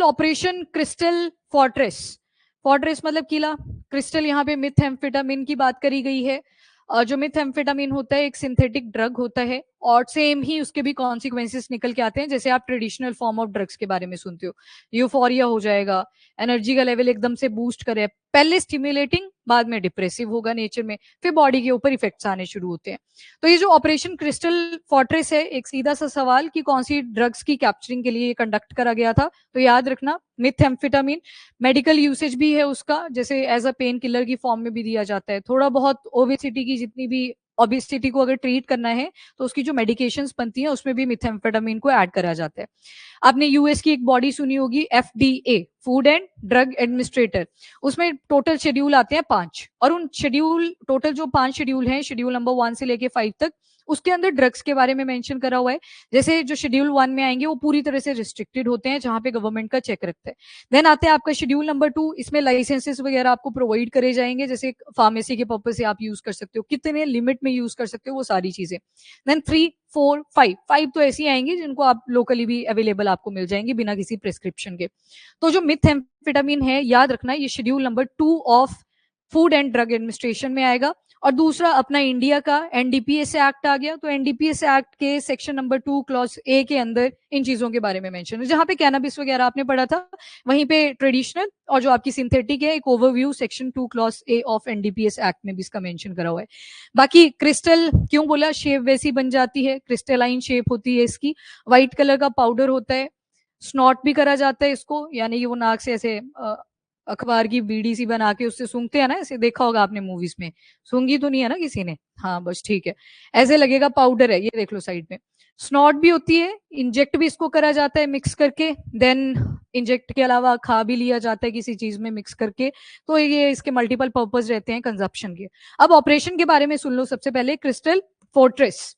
Operation crystal fortress. Fortress मतलब किला, crystal यहाँ पे मिथएम्फेटामिन की बात करी गई है। जो मिथएम्फेटामिन होता है एक सिंथेटिक ड्रग होता है और सेम ही उसके भी कॉन्सिक्वेंसेस निकल के आते हैं, जैसे आप ट्रेडिशनल फॉर्म ऑफ ड्रग्स के बारे में सुनते हो, यूफोरिया हो जाएगा, एनर्जी का लेवल एकदम से बूस्ट करे, पहले स्टिमुलेटिंग बाद में डिप्रेसिव होगा नेचर में, फिर बॉडी के ऊपर इफेक्ट्स आने शुरू होते हैं। तो ये जो ऑपरेशन क्रिस्टल फोर्ट्रेस है, एक सीधा सा सवाल कि कौन सी ड्रग्स की कैप्चरिंग के लिए ये कंडक्ट करा गया था, तो याद रखना मिथएम्फेटामिन। मेडिकल यूसेज भी है उसका, जैसे एज अ पेन किलर की फॉर्म में भी दिया जाता है। थोड़ा बहुत ओबेसिटी की जितनी भी ओबेसिटी को अगर ट्रीट करना है तो उसकी जो मेडिकेशंस बनती हैं उसमें भी मिथएम्फेटामिन को ऐड करा जाता है। आपने यूएस की एक बॉडी सुनी होगी FDA, food and drug administrator, उसमें टोटल शेड्यूल आते हैं 5, और उन शेड्यूल टोटल जो 5 शेड्यूल हैं, शेड्यूल नंबर 1 से लेके 5 तक, उसके अंदर ड्रग्स के बारे में मेंशन करा हुआ है। जैसे जो शेड्यूल 1 में आएंगे वो पूरी तरह से रिस्ट्रिक्टेड होते हैं, जहां पे गवर्नमेंट का चेक रखता है। देन आते हैं आपका शेड्यूल नंबर 2, इसमें लाइसेंसेस वगैरह आपको प्रोवाइड करे जाएंगे, जैसे फार्मेसी के पर्पज से आप यूज कर सकते हो, कितने लिमिट में यूज कर सकते हो, वो सारी चीजें। देन 3, 4, 5 तो ऐसी आएंगी जिनको आप लोकली भी अवेलेबल आपको मिल जाएंगे बिना किसी प्रिस्क्रिप्शन के। तो जो मिथएम्फेटामिन है, याद रखना ये schedule number 2 of food and drug administration में आएगा। और दूसरा अपना इंडिया का एनडीपीएस एक्ट आ गया, तो एनडीपीएस एक्ट के सेक्शन नंबर 2 क्लॉज ए के अंदर इन चीजों के बारे में मेंशन है। जहां पे कैनबिस वगैरह आपने पढ़ा था, वहीं पे ट्रेडिशनल और जो आपकी सिंथेटिक है, एक overview section 2 clause A of NDPS act में भी इसका मेंशन करा हुआ है। बाकी क्रिस्टल क्यों बोला, शेप वैसी बन जाती है, क्रिस्टलाइन शेप होती है इसकी, व्हाइट कलर का पाउडर होता है, स्नॉट भी करा जाता है इसको, यानी कि वो नाक से ऐसे अखबार की बीड़ी सी बना के उससे सूंघते हैं ना, ऐसे देखा होगा आपने मूवीज में, सूंघी तो नहीं है ना किसी ने, हाँ बस ठीक है, ऐसे लगेगा पाउडर है, ये देख लो साइड में। स्नॉट भी होती है, इंजेक्ट भी इसको करा जाता है मिक्स करके, देन इंजेक्ट के अलावा खा भी लिया जाता है किसी चीज में मिक्स करके। तो ये इसके मल्टीपल पर्पज रहते हैं कंजप्शन के। अब ऑपरेशन के बारे में सुन लो। सबसे पहले क्रिस्टल फोर्ट्रेस,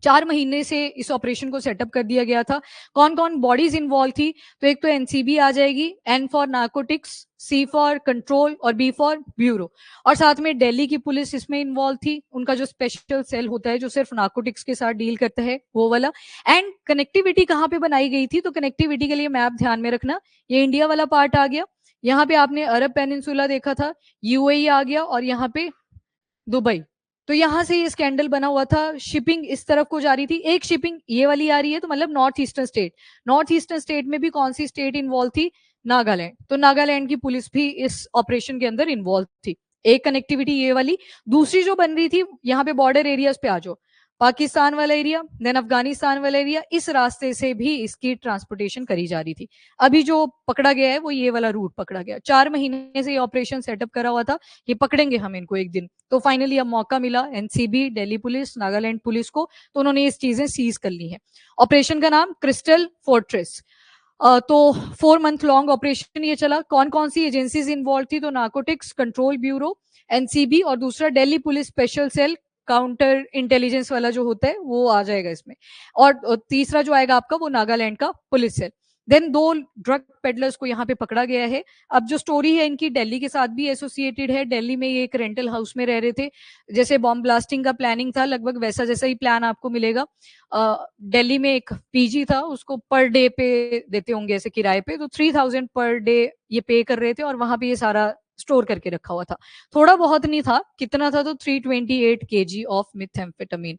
4 महीने से इस ऑपरेशन को सेटअप कर दिया गया था। कौन कौन बॉडीज इन्वॉल्व थी, तो एक तो एनसीबी आ जाएगी, N for narcotics, C for control और बी फॉर ब्यूरो, और साथ में दिल्ली की पुलिस इसमें इन्वॉल्व थी, उनका जो स्पेशल सेल होता है जो सिर्फ नार्कोटिक्स के साथ डील करता है वो वाला। एंड कनेक्टिविटी कहाँ पे बनाई गई थी, तो कनेक्टिविटी के लिए मैप ध्यान में रखना, ये इंडिया वाला पार्ट आ गया, यहाँ पे आपने अरब पेनिनसुला देखा था, यूएई आ गया, और यहाँ पे दुबई। तो यहां से ये स्कैंडल बना हुआ था, शिपिंग इस तरफ को जा रही थी, एक शिपिंग ये वाली आ रही है, तो मतलब north eastern state, north eastern state में भी कौन सी स्टेट इन्वॉल्व थी, नागालैंड, तो नागालैंड की पुलिस भी इस ऑपरेशन के अंदर इन्वॉल्व थी। एक कनेक्टिविटी ये वाली। दूसरी जो बन रही थी, यहाँ पे बॉर्डर एरियाज पे आ जाओ, पाकिस्तान वाला एरिया, देन अफगानिस्तान वाला एरिया, इस रास्ते से भी इसकी ट्रांसपोर्टेशन करी जा रही थी। अभी जो पकड़ा गया है वो ये वाला रूट पकड़ा गया। 4 महीने से ये ऑपरेशन सेटअप करा हुआ था, ये पकड़ेंगे हम इनको एक दिन, तो फाइनली अब मौका मिला NCB, Delhi police, Nagaland police को, तो उन्होंने ये चीजें सीज कर ली है। ऑपरेशन का नाम क्रिस्टल फोर्ट्रेस। तो 4 मंथ लॉन्ग ऑपरेशन ये चला। कौन कौन सी एजेंसीज इन्वॉल्व थी, तो नार्कोटिक्स कंट्रोल ब्यूरो, एनसीबी, और दूसरा Delhi police special cell, counter intelligence वाला जो होता है वो आ जाएगा इसमें, और तीसरा जो आएगा आपका वो नागालैंड का police cell. Then 2 drug peddlers को यहाँ पे पकड़ा गया है। अब जो स्टोरी है इनकी दिल्ली के साथ भी एसोसिएटेड है। दिल्ली में ये एक रेंटल हाउस में रह रहे थे, जैसे बॉम्ब ब्लास्टिंग का प्लानिंग था, लगभग वैसा जैसा ही प्लान आपको मिलेगा। दिल्ली में एक पीजी था, उसको पर डे पे देते होंगे ऐसे किराए पे, तो 3000 पर डे ये पे कर रहे थे, और वहां पे ये सारा स्टोर करके रखा हुआ था। थोड़ा बहुत नहीं था, कितना था, तो 328 केजी ऑफ मिथेम्फेटामिन।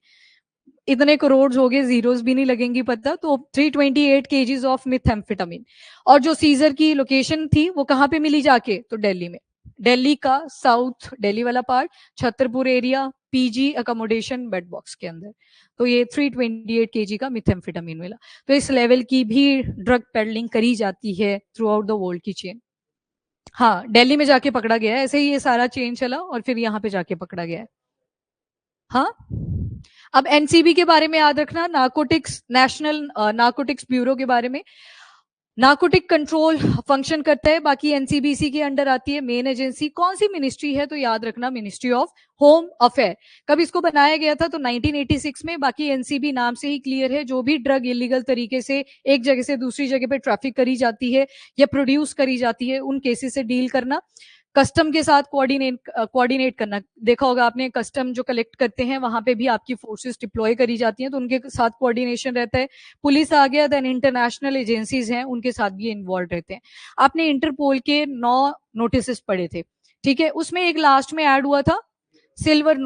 इतने करोड़ हो गए, जीरोस भी नहीं लगेंगी पता, तो 328 केजीज ऑफ मिथेम्फेटामिन। और जो सीजर की लोकेशन थी वो कहाँ पे मिली जाके, तो दिल्ली में, दिल्ली का साउथ दिल्ली वाला part, Chhatarpur area, PG accommodation bed box के अंदर। तो ये 328 केजी का मिथेम्फेटामिन मिला। तो इस लेवल की भी ड्रग पेडलिंग करी जाती है थ्रू आउट द वर्ल्ड की चेन। हाँ, दिल्ली में जाके पकड़ा गया है, ऐसे ही ये सारा चेन चला और फिर यहाँ पे जाके पकड़ा गया है। हाँ, अब एनसीबी के बारे में याद रखना, नार्कोटिक्स, नेशनल नार्कोटिक्स ब्यूरो के बारे में। नार्कोटिक कंट्रोल फंक्शन करता है, बाकी एनसीबीसी के अंडर आती है। मेन एजेंसी कौन सी मिनिस्ट्री है, तो याद रखना मिनिस्ट्री ऑफ होम अफेयर। कब इसको बनाया गया था, तो 1986 में। बाकी एनसीबी नाम से ही क्लियर है, जो भी ड्रग इलीगल तरीके से एक जगह से दूसरी जगह पे ट्रैफिक करी जाती है या प्रोड्यूस करी जाती है, उन केसेस से डील करना। कस्टम के साथ कोऑर्डिनेट करना, देखा होगा आपने, कस्टम जो कलेक्ट करते हैं वहां पे भी आपकी फोर्सेस डिप्लॉय करी जाती हैं, तो उनके साथ कोऑर्डिनेशन रहता है। पुलिस आ गया, देन इंटरनेशनल एजेंसीज हैं उनके साथ भी इन्वॉल्व रहते हैं। आपने इंटरपोल के 9 नोटिस पढ़े थे, ठीक है, उसमें एक लास्ट में ऐड हुआ था सिल्वर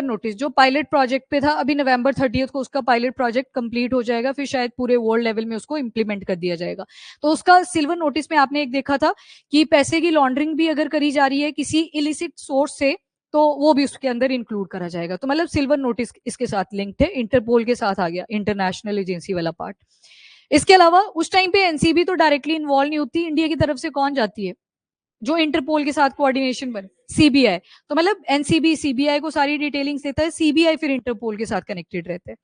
नोटिस जो पायलट प्रोजेक्ट पे था। अभी नवंबर 30 को उसका पायलट प्रोजेक्ट कंप्लीट हो जाएगा, फिर शायद पूरे वर्ल्ड लेवल में उसको इंप्लीमेंट कर दिया जाएगा। तो उसका सिल्वर नोटिस में आपने एक देखा था कि पैसे की लॉन्ड्रिंग भी अगर करी जा रही है किसी इलिसिट सोर्स से, तो वो भी उसके अंदर इंक्लूड करा जाएगा। तो मतलब सिल्वर नोटिस इसके साथ लिंक्ड है, इंटरपोल के साथ आ गया इंटरनेशनल एजेंसी वाला पार्ट। इसके अलावा उस टाइम पे एनसीबी तो डायरेक्टली इन्वॉल्व नहीं होती, इंडिया की तरफ से कौन जाती है जो इंटरपोल के साथ कोऑर्डिनेशन बने, सीबीआई। तो मतलब एनसीबी सीबीआई को सारी डिटेलिंग्स देता है, सीबीआई फिर इंटरपोल के साथ कनेक्टेड रहते हैं।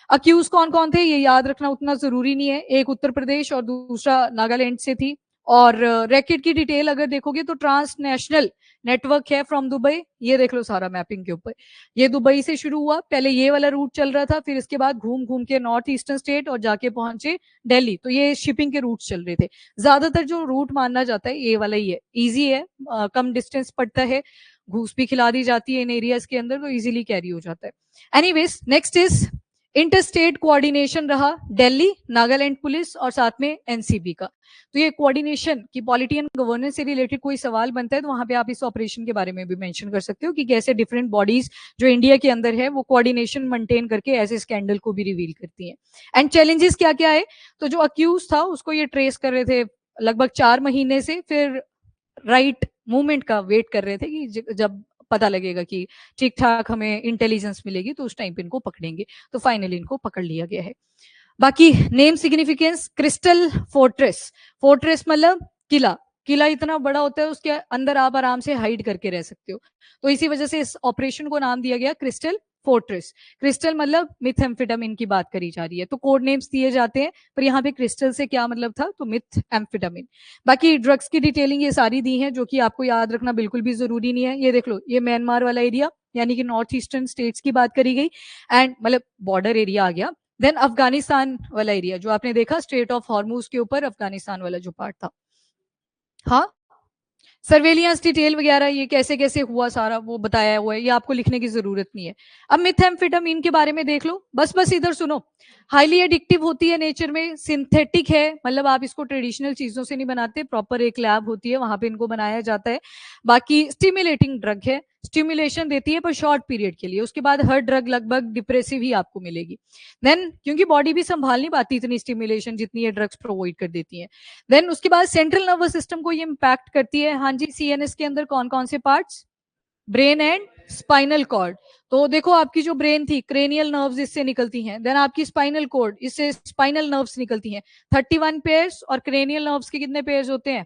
अक्यूज कौन कौन थे ये याद रखना उतना जरूरी नहीं है, एक उत्तर प्रदेश और दूसरा नागालैंड से थी। और रैकेट की डिटेल अगर देखोगे तो ट्रांसनेशनल नेटवर्क है फ्रॉम दुबई, ये देख लो सारा मैपिंग के ऊपर, ये दुबई से शुरू हुआ, पहले ये वाला रूट चल रहा था, फिर इसके बाद घूम घूम के नॉर्थ ईस्टर्न स्टेट और जाके पहुंचे दिल्ली। तो ये शिपिंग के रूट चल रहे थे। ज्यादातर जो रूट मानना जाता है ये वाला ही है, इजी है, कम डिस्टेंस पड़ता है, घूस भी खिला दी जाती है इन एरियाज के अंदर, तो इजीली कैरी हो जाता है। Anyways next is inter state coordination रहा, दिल्ली, नागालैंड पुलिस और साथ में एनसीबी का। तो ये कोऑर्डिनेशन की पॉलिटी एंड गवर्नेंस से रिलेटेड कोई सवाल बनता है तो वहां पे आप इस ऑपरेशन के बारे में भी मेंशन कर सकते हो कि कैसे डिफरेंट बॉडीज जो इंडिया के अंदर है वो कोऑर्डिनेशन मेंटेन करके ऐसे स्कैंडल को भी रिवील करती हैं। एंड चैलेंजेस क्या क्या है, तो जो अक्यूज था उसको ये ट्रेस कर रहे थे लगभग 4 महीने से, फिर राइट मूवमेंट का वेट कर रहे थे कि जब पता लगेगा कि ठीक ठाक हमें इंटेलिजेंस मिलेगी तो उस टाइम पे इनको पकड़ेंगे। तो फाइनली इनको पकड़ लिया गया है। बाकी name significance, crystal fortress, fortress मतलब किला, किला इतना बड़ा होता है उसके अंदर आप आराम से हाइड करके रह सकते हो, तो इसी वजह से इस ऑपरेशन को नाम दिया गया क्रिस्टल फोर्ट्रेस। क्रिस्टल मतलब मिथएम्फेटामिन की बात करी जा रही है, तो कोड नेम्स दिए जाते हैं, पर यहाँ पे क्रिस्टल से क्या मतलब था, तो मिथएम्फेटामिन। बाकी ड्रग्स की डिटेलिंग ये सारी दी है जो कि आपको याद रखना बिल्कुल भी जरूरी नहीं है। ये देख लो, ये म्यांमार वाला एरिया यानी कि नॉर्थ ईस्टर्न स्टेट्स की बात करी गई, एंड मतलब बॉर्डर एरिया आ गया। देन अफगानिस्तान वाला एरिया जो आपने देखा स्ट्रेट ऑफ हॉर्मूज के ऊपर अफगानिस्तान वाला जो पार्ट था। हाँ, सर्वेलियंस डिटेल वगैरह ये कैसे कैसे हुआ सारा वो बताया हुआ है, ये आपको लिखने की जरूरत नहीं है। अब मिथेम्फेटामीन के बारे में देख लो, बस इधर सुनो। हाईली एडिक्टिव होती है नेचर में, सिंथेटिक है, मतलब आप इसको ट्रेडिशनल चीजों से नहीं बनाते, प्रॉपर एक लैब होती है वहां पे इनको बनाया जाता है। बाकी स्टिमुलेटिंग ड्रग है, स्टिमुलेशन देती है पर शॉर्ट पीरियड के लिए, उसके बाद हर ड्रग लगभग डिप्रेसिव ही आपको मिलेगी। देन क्योंकि बॉडी भी संभाल नहीं पाती इतनी स्टिमुलेशन जितनी ये ड्रग्स प्रोवाइड कर देती है। देन उसके बाद सेंट्रल नर्वस सिस्टम को ये इम्पैक्ट करती है। हाँ जी, सीएनएस के अंदर कौन कौन से parts, brain and spinal cord. तो देखो आपकी जो ब्रेन थी, क्रेनियल नर्व्स इससे निकलती हैं, देन आपकी स्पाइनल कॉर्ड, इससे स्पाइनल नर्व्स निकलती हैं। 31 पेयर्स, और क्रेनियल नर्व्स के कितने पेयर्स होते हैं,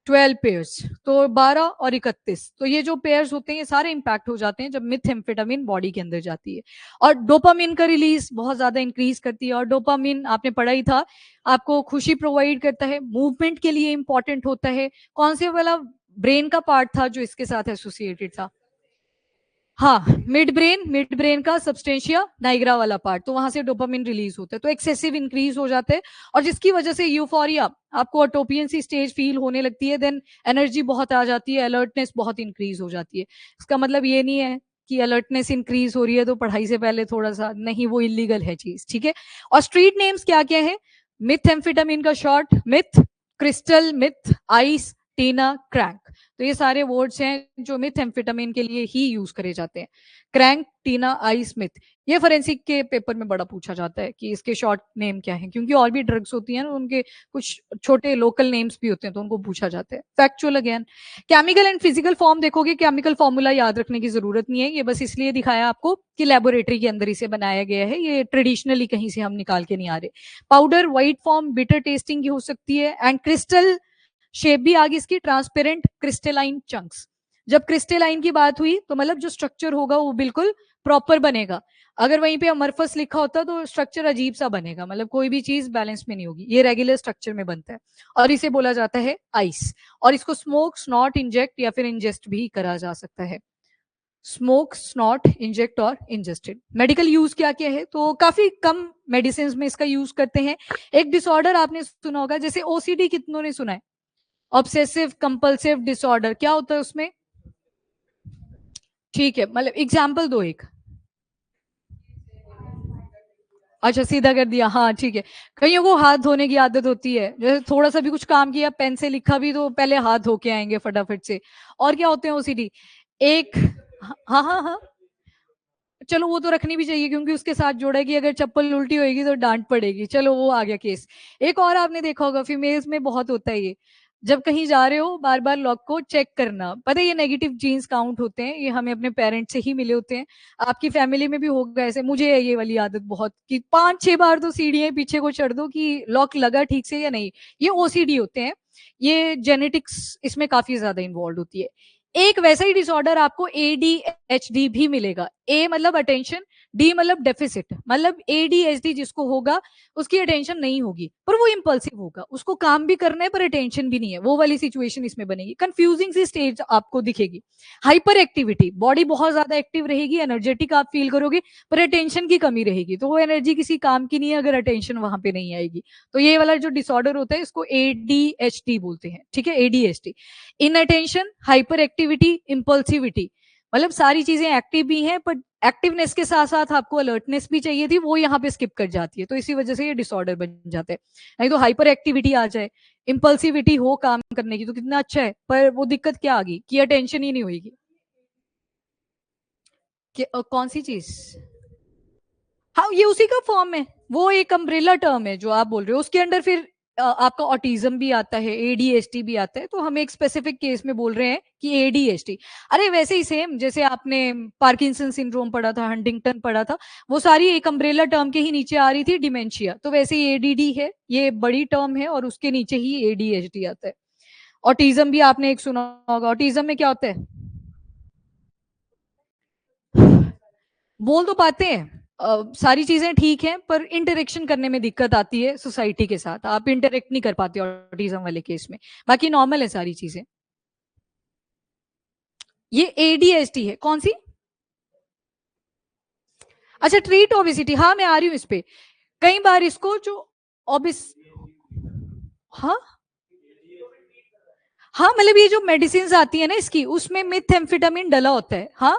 12 पेयर्स, तो 12 और 31, तो ये जो पेयर्स होते हैं ये सारे इंपैक्ट हो जाते हैं जब मिथएम्फेटामिन बॉडी के अंदर जाती है। और डोपामिन का रिलीज बहुत ज्यादा इंक्रीज करती है, और डोपामिन आपने पढ़ा ही था, आपको खुशी प्रोवाइड करता है, मूवमेंट के लिए इंपॉर्टेंट होता है। कौन से वाला ब्रेन का पार्ट था जो इसके साथ एसोसिएटेड था, हाँ, मिड ब्रेन का सबस्टेंशिया नाइग्रा वाला पार्ट, तो वहां से डोपामिन रिलीज होता है, तो एक्सेसिव इंक्रीज हो जाते हैं, और जिसकी वजह से यूफोरिया, आपको अटोपियन सी स्टेज फील होने लगती है, देन एनर्जी बहुत आ जाती है, अलर्टनेस बहुत इंक्रीज हो जाती है। इसका मतलब ये नहीं है कि अलर्टनेस इंक्रीज हो रही है तो पढ़ाई से पहले थोड़ा सा नहीं, वो इलीगल है चीज, ठीक है। और स्ट्रीट नेम्स क्या क्या है, मिथ एम्फिटामिन का short meth, crystal meth, ice, Tina, crank, तो ये सारे वर्ड्स हैं जो मिथ एम्फेटामिन के लिए ही यूज करे जाते हैं। क्रैंक, टीना, आइस, मिथ, ये फोरेंसिक के पेपर में बड़ा पूछा जाता है कि इसके शॉर्ट नेम क्या है, क्योंकि और भी ड्रग्स होती हैं ना उनके कुछ छोटे लोकल नेम्स भी होते हैं तो उनको पूछा जाता है। Factual again, chemical and physical form देखोगे, केमिकल फॉर्मूला याद रखने की जरूरत नहीं है, ये बस इसलिए दिखाया आपको कि लेबोरेटरी के अंदर इसे बनाया गया है, ये ट्रेडिशनली कहीं से हम निकाल के नहीं आ रहे। Powder white form bitter testing की हो सकती है, एंड क्रिस्टल शेप भी आ गई इसकी, ट्रांसपेरेंट क्रिस्टलाइन चंक्स। जब क्रिस्टलाइन की बात हुई तो मतलब जो स्ट्रक्चर होगा वो बिल्कुल प्रॉपर बनेगा, अगर वहीं पे अमरफस लिखा होता तो स्ट्रक्चर अजीब सा बनेगा, मतलब कोई भी चीज बैलेंस में नहीं होगी, ये रेगुलर स्ट्रक्चर में बनता है, और इसे बोला जाता है आइस। और इसको स्मोक, स्नॉट, इंजेक्ट या फिर इंजेस्ट भी करा जा सकता है। स्मोक, स्नॉट, इंजेक्ट और इंजेस्टेड। मेडिकल यूज क्या क्या है, तो काफी कम मेडिसिन में इसका यूज करते हैं। एक डिसऑर्डर आपने सुना होगा जैसे ओसीडी, कितनों ने सुना है, ऑब्सेसिव कंपल्सिव डिसऑर्डर क्या होता है उसमें? ठीक है, मतलब एग्जाम्पल दो एक। अच्छा, सीधा कर दिया, हाँ ठीक है। कईयों को हाथ धोने की आदत होती है, जैसे थोड़ा सा भी कुछ काम किया, पेन से लिखा भी, तो पहले हाथ धो के आएंगे फटाफट से। और क्या होते हैं ओसीडी? एक, हाँ हाँ हाँ, चलो वो तो रखनी भी चाहिए, क्योंकि उसके साथ जोड़ा है कि अगर चप्पल उल्टी होगी तो डांट पड़ेगी, चलो वो आ गया केस। एक और आपने देखा होगा, फीमेल्स में बहुत होता है ये, जब कहीं जा रहे हो बार बार लॉक को चेक करना। पता है ये नेगेटिव जीन्स काउंट होते हैं, ये हमें अपने पेरेंट्स से ही मिले होते हैं। आपकी फैमिली में भी होगा ऐसे, मुझे है ये वाली आदत बहुत, कि 5-6 बार तो सीढ़ियां पीछे को चढ़ दो कि लॉक लगा ठीक से या नहीं। ये ओसीडी होते हैं, ये जेनेटिक्स इसमें काफी ज्यादा इन्वॉल्व होती है। एक वैसा ही डिसऑर्डर आपको एडीएचडी भी मिलेगा। ए मतलब अटेंशन, डी मतलब डेफिसिट, मतलब एडीएचडी जिसको होगा उसकी अटेंशन नहीं होगी, पर वो इंपल्सिव होगा, उसको काम भी करना है पर अटेंशन भी नहीं है, वो वाली सिचुएशन इसमें बनेगी। कंफ्यूजिंग सी स्टेज आपको दिखेगी। हाइपर एक्टिविटी, बॉडी बहुत ज्यादा एक्टिव रहेगी, एनर्जेटिक आप फील करोगे, पर अटेंशन की कमी रहेगी, तो वो एनर्जी किसी काम की नहीं है अगर अटेंशन वहां पे नहीं आएगी। तो ये वाला जो डिसऑर्डर होता है इसको एडीएचडी बोलते हैं, ठीक है, एडीएचडी। इनअटेंशन, हाइपर एक्टिविटी, इंपल्सिविटी, मतलब सारी चीजें एक्टिव भी हैं, पर एक्टिवनेस के साथ साथ आपको अलर्टनेस भी चाहिए थी, वो यहाँ पे स्किप कर जाती है, तो इसी वजह से ये डिसऑर्डर बन जाते हैं। नहीं तो हाइपर एक्टिविटी आ जाए, इंपल्सिविटी हो काम करने की, तो कितना अच्छा है, पर वो दिक्कत क्या आ गई कि अटेंशन ही नहीं होगी। कौन सी चीज? हाँ, ये उसी का फॉर्म है, वो एक अम्ब्रेला टर्म है जो आप बोल रहे हो, उसके अंडर फिर आपका ऑटिज्म भी आता है, एडीएचडी भी आता है, तो हम एक स्पेसिफिक केस में बोल रहे हैं कि एडीएचडी। अरे वैसे ही सेम जैसे आपने पार्किंसन सिंड्रोम पढ़ा था, हंटिंगटन पढ़ा था, वो सारी एक अम्ब्रेला टर्म के ही नीचे आ रही थी, डिमेंशिया, तो वैसे ही एडीडी है, ये बड़ी टर्म है, और उसके नीचे ही एडीएचडी आता है। ऑटिज्म भी आपने एक सुना होगा, ऑटिज्म में क्या होता है? बोल तो पाते हैं, सारी चीजें ठीक हैं, पर इंटरेक्शन करने में दिक्कत आती है सोसाइटी के साथ, आप इंटरेक्ट नहीं कर पाते ऑटिज्म वाले केस में, बाकी नॉर्मल है सारी चीजें। ये एडीएसटी है, कौन सी? अच्छा, ट्रीट ओबेसिटी, हाँ मैं आ रही हूँ इस पे। कई बार इसको जो ओबिस, हाँ हाँ, मतलब ये जो मेडिसिन आती है ना इसकी, उसमें मिथेम्फेटामिन डला होता है, हाँ।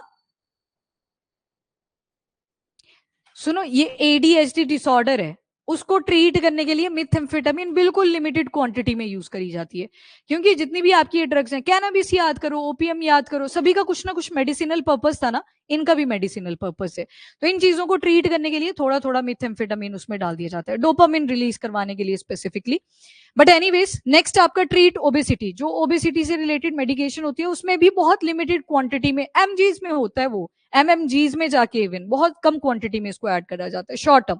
सुनो, ये एडीएचडी डिसऑर्डर है, उसको ट्रीट करने के लिए मिथेम्फेटामिन बिल्कुल लिमिटेड क्वांटिटी में यूज करी जाती है, क्योंकि जितनी भी आपकी ये ड्रग्स हैं, कैनाबिस याद करो, ओपीएम याद करो, सभी का कुछ ना कुछ मेडिसिनल पर्पस था ना, इनका भी मेडिसिनल पर्पस है। तो इन चीजों को ट्रीट करने के लिए थोड़ा थोड़ा मिथेम्फेटामिन उसमें डाल दिया जाता है, डोपामिन रिलीज करवाने के लिए स्पेसिफिकली। बट एनीवेज, नेक्स्ट आपका ट्रीट ओबेसिटी, जो ओबेसिटी से रिलेटेड मेडिकेशन होती है उसमें भी बहुत लिमिटेड क्वांटिटी में, एमजीज में होता है वो, एमएमजीज में जाके इवन बहुत कम क्वांटिटी में इसको ऐड करा जाता है। शॉर्ट टर्म,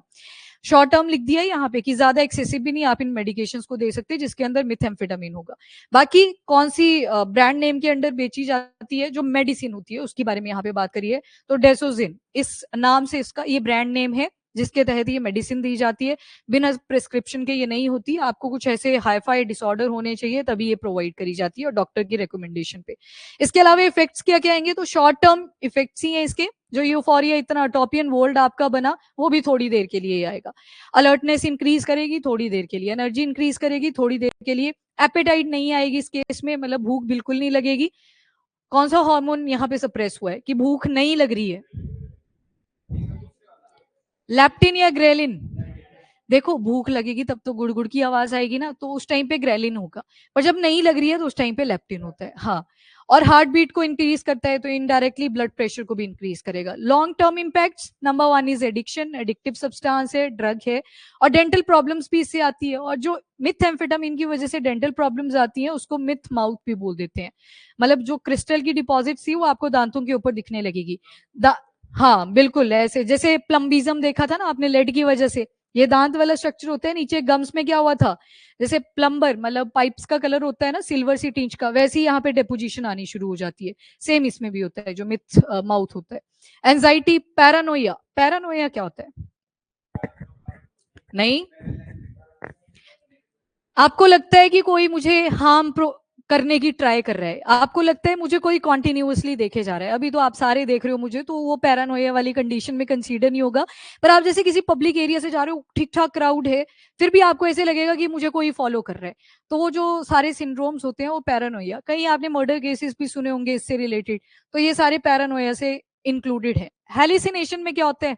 शॉर्ट टर्म लिख दिया यहाँ पे कि ज्यादा एक्सेसिव भी नहीं आप इन मेडिकेशंस को दे सकते जिसके अंदर मिथेम्फेटामिन होगा। बाकी कौन सी ब्रांड नेम के अंडर बेची जाती है जो मेडिसिन होती है उसकी बारे में यहाँ पे बात करिए, तो डेसोजिन इस नाम से इसका ये ब्रांड नेम है, जिसके तहत ये मेडिसिन दी जाती है। बिना प्रिस्क्रिप्शन के ये नहीं होती, आपको कुछ ऐसे हाईफाई डिसऑर्डर होने चाहिए तभी ये प्रोवाइड करी जाती है, और डॉक्टर की रिकमेंडेशन पे। इसके अलावा इफेक्ट्स क्या क्या आएंगे, तो शॉर्ट टर्म इफेक्ट्स ही हैं इसके, जो यूफोरिया इतना टॉपियन वर्ल्ड आपका बना वो भी थोड़ी देर के लिए आएगा। अलर्टनेस इंक्रीज करेगी थोड़ी देर के लिए, एनर्जी इंक्रीज करेगी थोड़ी देर के लिए, एपेटाइट नहीं आएगी इस केस में, मतलब भूख बिल्कुल नहीं लगेगी। कौन सा हार्मोन यहाँ पे सप्रेस हुआ है कि भूख नहीं लग रही है? लैप्टिन या ग्रेलिन? देखो, भूख लगेगी तब तो गुड़गुड़ की आवाज आएगी ना, तो उस टाइम पे ग्रेलिन होगा, पर जब नहीं लग रही है तो उस टाइम पे लेप्टिन होता है, हाँ। और हार्ट बीट को इंक्रीज करता है, तो इनडायरेक्टली ब्लड प्रेशर को भी इंक्रीज करेगा। Long term impacts, number one is addiction, addictive substance है, ड्रग है, और डेंटल प्रॉब्लम्स भी इससे आती है, और जो मिथ एम्फेटामिन की वजह से डेंटल प्रॉब्लम्स आती हैं उसको मिथ माउथ भी बोल देते हैं, मतलब जो क्रिस्टल की डिपॉजिट थी वो आपको दांतों के ऊपर दिखने लगेगी। हाँ बिल्कुल, ऐसे जैसे प्लम्बिज्म देखा था ना आपने लेड की वजह से, ये दांत वाला स्ट्रक्चर होता है, नीचे गम्स में क्या हुआ था, जैसे प्लम्बर मतलब पाइप्स का कलर होता है ना सिल्वर सी टिंच का, वैसे ही यहाँ पे डेपोजिशन आनी शुरू हो जाती है। सेम इसमें भी होता है जो मिथ माउथ होता है। एंजाइटी, पैरानोइया, पैरानोइया क्या होता है? नहीं, आपको लगता है कि कोई मुझे हार्म करने की ट्राई कर रहा है, आपको लगता है मुझे कोई कॉन्टिन्यूअसली देखे जा रहा है, अभी तो आप सारे देख रहे हो मुझे, तो वो पैरानोया वाली कंडीशन में कंसीडर नहीं होगा। पर आप जैसे किसी पब्लिक एरिया से जा रहे हो, ठीक ठाक क्राउड है, फिर भी आपको ऐसे लगेगा कि मुझे कोई फॉलो कर रहा है, तो वो जो सारे सिंड्रोम्स होते हैं वो पैरानोया। कहीं आपने मर्डर केसेस भी सुने होंगे इससे रिलेटेड, तो ये सारे पैरानोया से इंक्लूडेड है। हेलिसिनेशन में क्या होता है,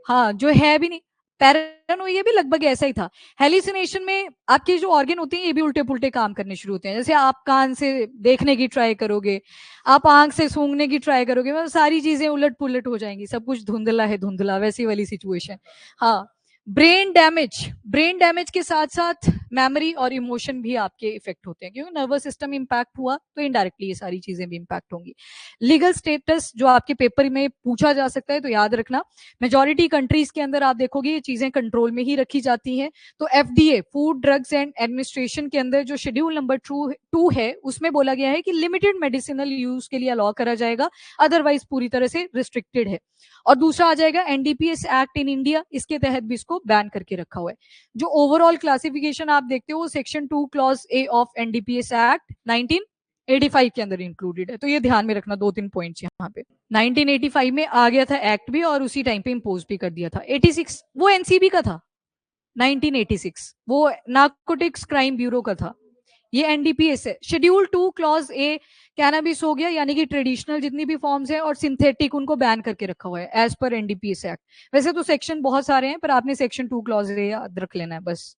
हाँ जो है भी नहीं, पैरानोइया भी लगभग ऐसा ही था। हेलिसिनेशन में आपके जो ऑर्गन होते हैं ये भी उल्टे पुल्टे काम करने शुरू होते हैं, जैसे आप कान से देखने की ट्राई करोगे, आप आंख से सूंघने की ट्राई करोगे, मतलब सारी चीजें उलट पुलट हो जाएंगी, सब कुछ धुंधला है धुंधला, वैसी वाली सिचुएशन। हाँ, ब्रेन डैमेज के साथ साथ मेमोरी और इमोशन भी आपके इफेक्ट होते हैं, क्योंकि नर्वस सिस्टम इंपैक्ट हुआ तो इनडायरेक्टली ये सारी चीजें भी इंपैक्ट होंगी। लीगल स्टेटस जो आपके पेपर में पूछा जा सकता है, तो याद रखना मेजॉरिटी कंट्रीज के अंदर आप देखोगे ये चीजें कंट्रोल में ही रखी जाती हैं। तो FDA, food drugs and administration के अंदर जो शेड्यूल नंबर 2 है उसमें बोला गया है कि लिमिटेड मेडिसिनल यूज के लिए अलाउ करा जाएगा, अदरवाइज पूरी तरह से रिस्ट्रिक्टेड है। और दूसरा आ जाएगा एनडीपीएस एक्ट इन इंडिया, इसके तहत भी इसको बैन करके रखा हुआ है। जो ओवरऑल क्लासिफिकेशन आप देखते हो section 2 clause A of NDPS act 1985 के अंदर इंक्लूडेड है, तो ये ध्यान में रखना, 2-3 पॉइंट्स यहाँ पे। 1985 में आ गया था एक्ट भी, और उसी टाइम पे इम्पोज भी कर दिया था। 86 वो एनसीबी का था, 1986 वो नार्कोटिक्स क्राइम ब्यूरो का था, ये एनडीपीएस है। शेड्यूल 2 क्लॉज ए कैनाबिस हो गया, यानी कि ट्रेडिशनल जितनी भी फॉर्म्स है और सिंथेटिक, उनको बैन करके रखा हुआ है एज पर एनडीपीएस एक्ट। वैसे तो सेक्शन बहुत सारे हैं, पर आपने सेक्शन 2 क्लॉज ए याद रख लेना है बस।